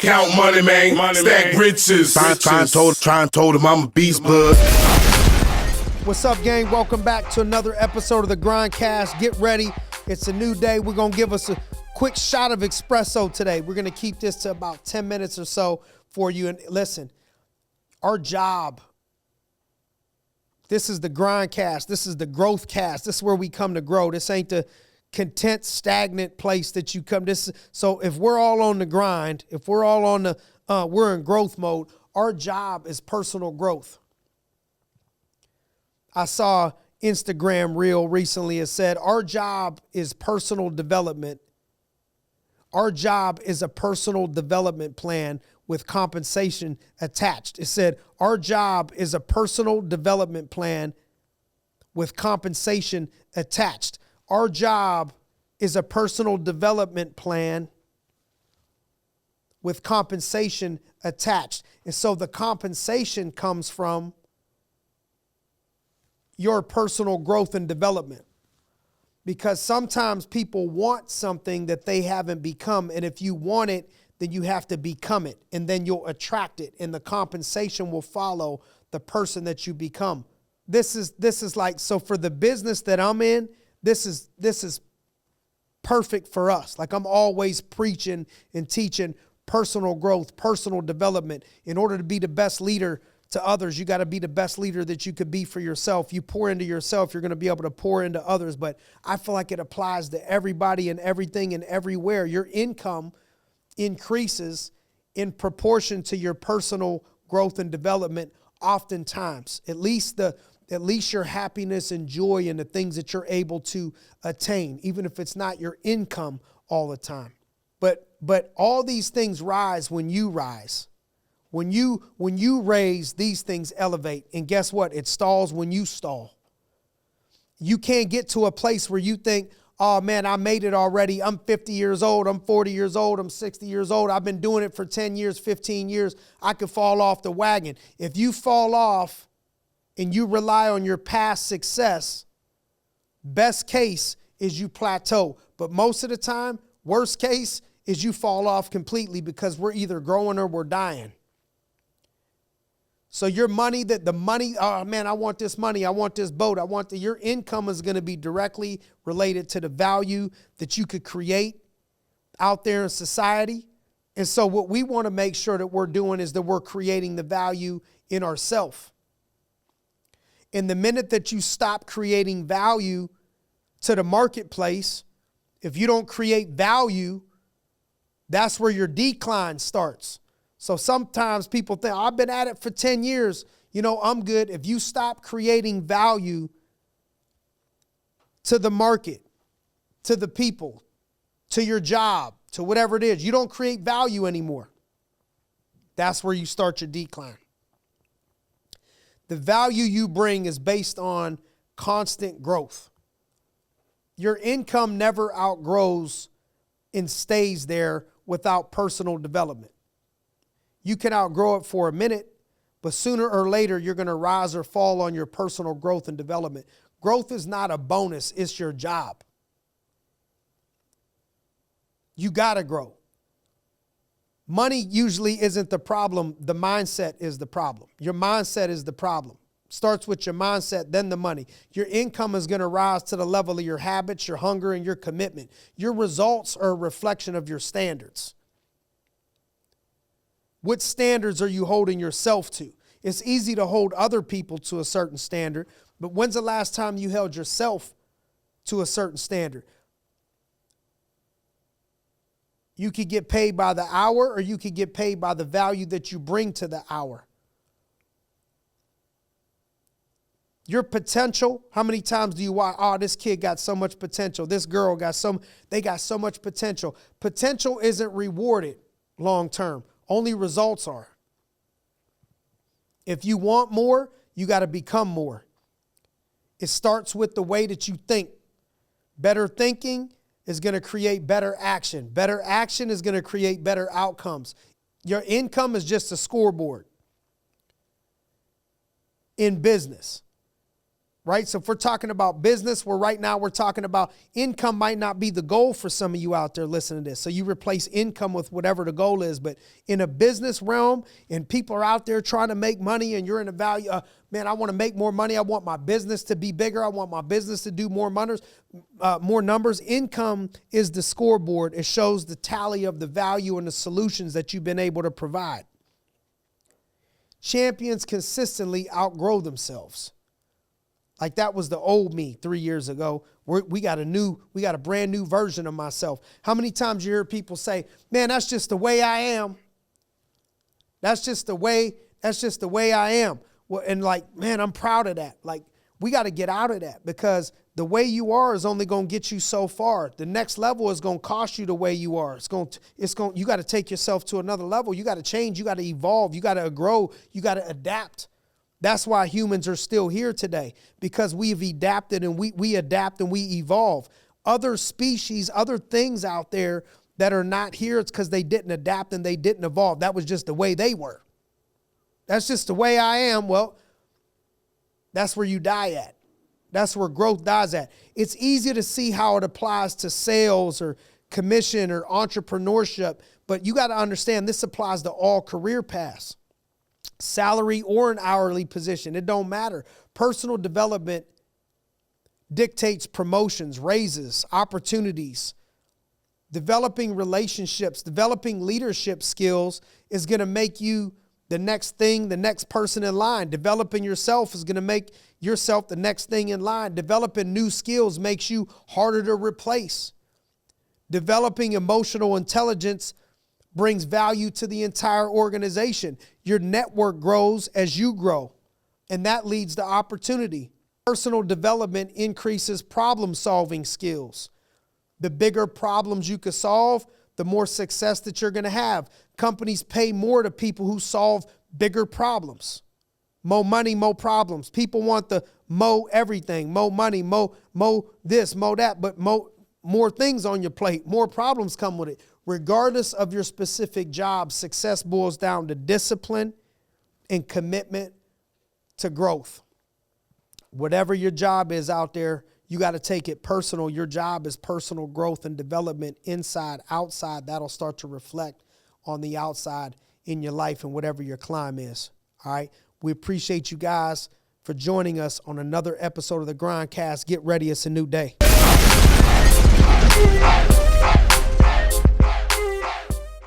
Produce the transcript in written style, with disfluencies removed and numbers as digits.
Count money, man. Stack riches. Try and told him I'm a beast bud. What's up, gang? Welcome back to another episode of the GRINDcast. Get ready. It's a new day. We're going to give us a quick shot of espresso today. We're going to keep this to about 10 minutes or so for you. And listen, our job, this is the GRINDcast. This is the growth cast. This is where we come to grow. This ain't the content, stagnant place that you come. So if we're all on the grind, if we're all on the, we're in growth mode, our job is personal growth. I saw Instagram reel recently. It said, our job is personal development. Our job is a personal development plan with compensation attached. It said, our job is a personal development plan with compensation attached. Our job is a personal development plan with compensation attached. And so the compensation comes from your personal growth and development. Because sometimes people want something that they haven't become. And if you want it, then you have to become it. And then you'll attract it. And the compensation will follow the person that you become. This is like, so for the business that I'm in, this is perfect for us. Like I'm always preaching and teaching personal growth, personal development. In order to be the best leader to others, you got to be the best leader that you could be for yourself. You pour into yourself, you're going to be able to pour into others. But I feel like it applies to everybody and everything and everywhere. Your income increases in proportion to your personal growth and development oftentimes. At least your happiness and joy and the things that you're able to attain, even if it's not your income all the time. But all these things rise when you rise. When you raise, these things elevate. And guess what? It stalls when you stall. You can't get to a place where you think, oh man, I made it already. I'm 50 years old. I'm 40 years old. I'm 60 years old. I've been doing it for 10 years, 15 years. I could fall off the wagon. If you fall off and you rely on your past success, best case is you plateau. But most of the time, worst case is you fall off completely because we're either growing or we're dying. So your money, oh man, I want this money, I want this boat, your income is going to be directly related to the value that you could create out there in society. And so what we want to make sure that we're doing is that we're creating the value in ourselves. And the minute that you stop creating value to the marketplace, if you don't create value, that's where your decline starts. So sometimes people think, I've been at it for 10 years. I'm good. If you stop creating value to the market, to the people, to your job, to whatever it is, you don't create value anymore. That's where you start your decline. The value you bring is based on constant growth. Your income never outgrows and stays there without personal development. You can outgrow it for a minute, but sooner or later, you're going to rise or fall on your personal growth and development. Growth is not a bonus. It's your job. You got to grow. Money usually isn't the problem. The mindset is the problem. Your mindset is the problem. Starts with your mindset, then the money. Your income is going to rise to the level of your habits, your hunger, and your commitment. Your results are a reflection of your standards. What standards are you holding yourself to? It's easy to hold other people to a certain standard, but when's the last time you held yourself to a certain standard? You could get paid by the hour, or you could get paid by the value that you bring to the hour. Your potential, how many times do you watch, oh, this kid got so much potential, this girl they got so much potential. Potential isn't rewarded long term. Only results are. If you want more, you got to become more. It starts with the way that you think. Better thinking is going to create better action. Better action is going to create better outcomes. Your income is just a scoreboard in business. right? So if we're talking about business, right now we're talking about income might not be the goal for some of you out there listening to this. So you replace income with whatever the goal is. But in a business realm, and people are out there trying to make money, and you're in a value, man, I want to make more money. I want my business to be bigger. I want my business to do more numbers. Income is the scoreboard. It shows the tally of the value and the solutions that you've been able to provide. Champions consistently outgrow themselves. Like that was the old me 3 years ago. We got a brand new version of myself. How many times you hear people say, man, that's just the way I am. That's just the way I am. Well, and like, man, I'm proud of that. Like, we got to get out of that, because the way you are is only going to get you so far. The next level is going to cost you the way you are. You got to take yourself to another level. You got to change. You got to evolve. You got to grow. You got to adapt. That's why humans are still here today, because we've adapted, and we adapt and we evolve. Other species, other things out there that are not here, it's because they didn't adapt and they didn't evolve. That was just the way they were. That's just the way I am. Well, that's where you die at. That's where growth dies at. It's easy to see how it applies to sales or commission or entrepreneurship, but you got to understand this applies to all career paths. Salary or an hourly position, it don't matter. Personal development dictates promotions, raises, opportunities. Developing relationships, developing leadership skills is going to make you the next thing, the next person in line. Developing yourself is going to make yourself the next thing in line. Developing new skills makes you harder to replace. Developing emotional intelligence brings value to the entire organization. Your network grows as you grow, and that leads to opportunity. Personal development increases problem-solving skills. The bigger problems you can solve, the more success that you're going to have. Companies pay more to people who solve bigger problems. More money, more problems. People want the more everything, more money, more this, more that, but more things on your plate, more problems come with it. Regardless of your specific job, success boils down to discipline and commitment to growth. Whatever your job is out there, you got to take it personal. Your job is personal growth and development, inside, outside. That'll start to reflect on the outside in your life and whatever your climb is. All right. We appreciate you guys for joining us on another episode of the GRINDcast. Get ready. It's a new day.